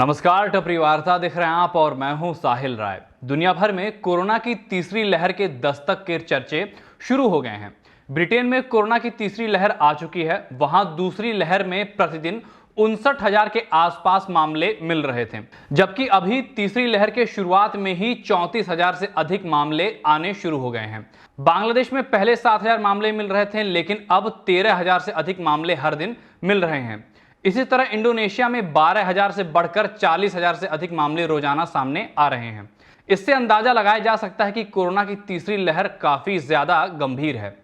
नमस्कार, टपरी वार्ता देख रहे हैं आप और मैं हूं साहिल राय। दुनिया भर में कोरोना की तीसरी लहर के दस्तक के चर्चे शुरू हो गए हैं। ब्रिटेन में कोरोना की तीसरी लहर आ चुकी है। वहां दूसरी लहर में प्रतिदिन 59,000 के आसपास मामले मिल रहे थे, जबकि अभी तीसरी लहर के शुरुआत में ही 34,000 से अधिक मामले आने शुरू हो गए हैं। बांग्लादेश में पहले 7,000 मामले मिल रहे थे, लेकिन अब 13,000 से अधिक मामले हर दिन मिल रहे हैं। इसी तरह इंडोनेशिया में 12,000 से बढ़कर 40,000 से अधिक मामले रोजाना सामने आ रहे हैं। इससे अंदाजा लगाया जा सकता है कि कोरोना की तीसरी लहर काफी ज्यादा गंभीर है।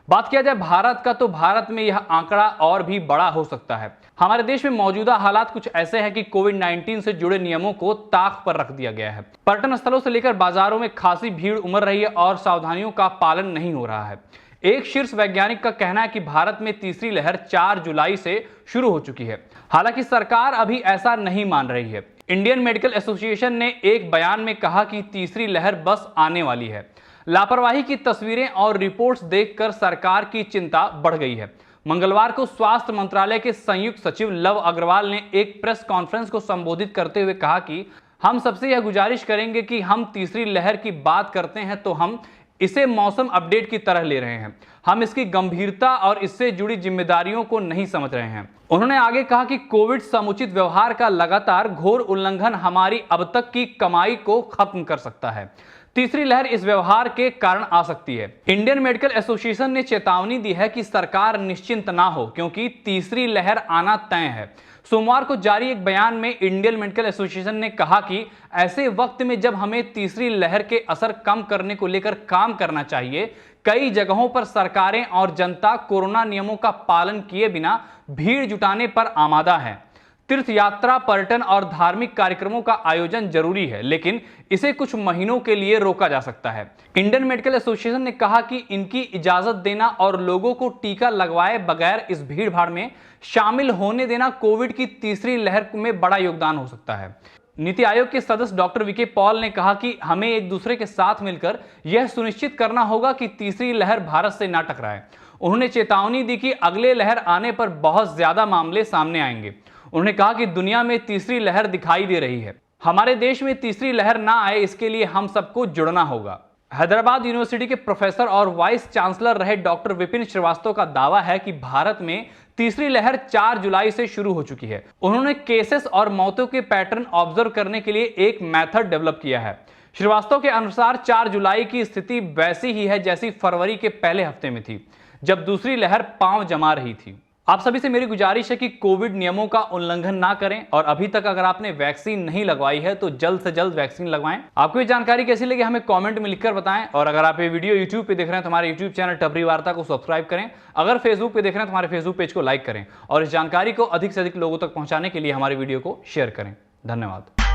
बात किया जाए भारत का, तो भारत में यह आंकड़ा और भी बड़ा हो सकता है। हमारे देश में मौजूदा हालात कुछ ऐसे हैं कि कोविड-19 से जुड़े नियमों को ताक पर रख दिया गया है। पर्यटन स्थलों से लेकर बाजारों में खासी भीड़ उमड़ रही है और सावधानियों का पालन नहीं हो रहा है। एक शीर्ष वैज्ञानिक का कहना है कि भारत में तीसरी लहर 4 जुलाई से शुरू हो चुकी है। हालांकि सरकार अभी ऐसा नहीं मान रही है। इंडियन मेडिकल एसोसिएशन ने एक बयान में कहा कि तीसरी लहर बस आने वाली है। लापरवाही की तस्वीरें और रिपोर्ट्स देखकर सरकार की चिंता बढ़ गई है। मंगलवार को स्वास्थ्य मंत्रालय के संयुक्त सचिव लव अग्रवाल ने एक प्रेस कॉन्फ्रेंस को संबोधित करते हुए कहा कि हम सबसे यह गुजारिश करेंगे कि हम तीसरी लहर की बात करते हैं तो हम इसे मौसम अपडेट की तरह ले रहे हैं। हम इसकी गंभीरता और इससे जुड़ी जिम्मेदारियों को नहीं समझ रहे हैं। उन्होंने आगे कहा कि कोविड समुचित व्यवहार का लगातार घोर उल्लंघन हमारी अब तक की कमाई को खत्म कर सकता है। तीसरी लहर इस व्यवहार के कारण आ सकती है। इंडियन मेडिकल एसोसिएशन ने चेतावनी दी है कि सरकार निश्चिंत ना हो, क्योंकि तीसरी लहर आना तय है। सोमवार को जारी एक बयान में इंडियन मेडिकल एसोसिएशन ने कहा कि ऐसे वक्त में जब हमें तीसरी लहर के असर कम करने को लेकर काम करना चाहिए, कई जगहों पर सरकारें और जनता कोरोना नियमों का पालन किए बिना भीड़ जुटाने पर आमादा है। तीर्थ यात्रा, पर्यटन और धार्मिक कार्यक्रमों का आयोजन जरूरी है, लेकिन इसे कुछ महीनों के लिए रोका जा सकता है। इंडियन मेडिकल एसोसिएशन ने कहा कि इनकी इजाजत देना और लोगों को टीका लगवाए बगैर इस भीड़-भाड़ में शामिल होने देना कोविड की तीसरी लहर में बड़ा योगदान हो सकता है। नीति आयोग के सदस्य डॉक्टर वीके पॉल ने कहा कि हमें एक दूसरे के साथ मिलकर यह सुनिश्चित करना होगा कि तीसरी लहर भारत से न टकराए। उन्होंने चेतावनी दी कि अगले लहर आने पर बहुत ज्यादा मामले सामने आएंगे। उन्होंने कहा कि दुनिया में तीसरी लहर दिखाई दे रही है। हमारे देश में तीसरी लहर ना आए, इसके लिए हम सबको जुड़ना होगा। हैदराबाद यूनिवर्सिटी के प्रोफेसर और वाइस चांसलर रहे डॉक्टर विपिन श्रीवास्तव का दावा है कि भारत में तीसरी लहर 4 जुलाई से शुरू हो चुकी है। उन्होंने केसेस और मौतों के पैटर्न ऑब्जर्व करने के लिए एक मेथड डेवलप किया है। श्रीवास्तव के अनुसार 4 जुलाई की स्थिति वैसी ही है जैसी फरवरी के पहले हफ्ते में थी, जब दूसरी लहर पांव जमा रही थी। आप सभी से मेरी गुजारिश है कि कोविड नियमों का उल्लंघन ना करें और अभी तक अगर आपने वैक्सीन नहीं लगवाई है तो जल्द से जल्द वैक्सीन लगवाएं। आपको ये जानकारी कैसी लगी हमें कमेंट में लिखकर बताएं। और अगर आप ये वीडियो यूट्यूब पे देख रहे हैं तो हमारे यूट्यूब चैनल टपरी वार्ता को सब्सक्राइब करें। अगर फेसबुक पे देख रहे हैं तो हमारे फेसबुक पेज को लाइक करें और इस जानकारी को अधिक से अधिक लोगों तक पहुंचाने के लिए हमारे वीडियो को शेयर करें। धन्यवाद।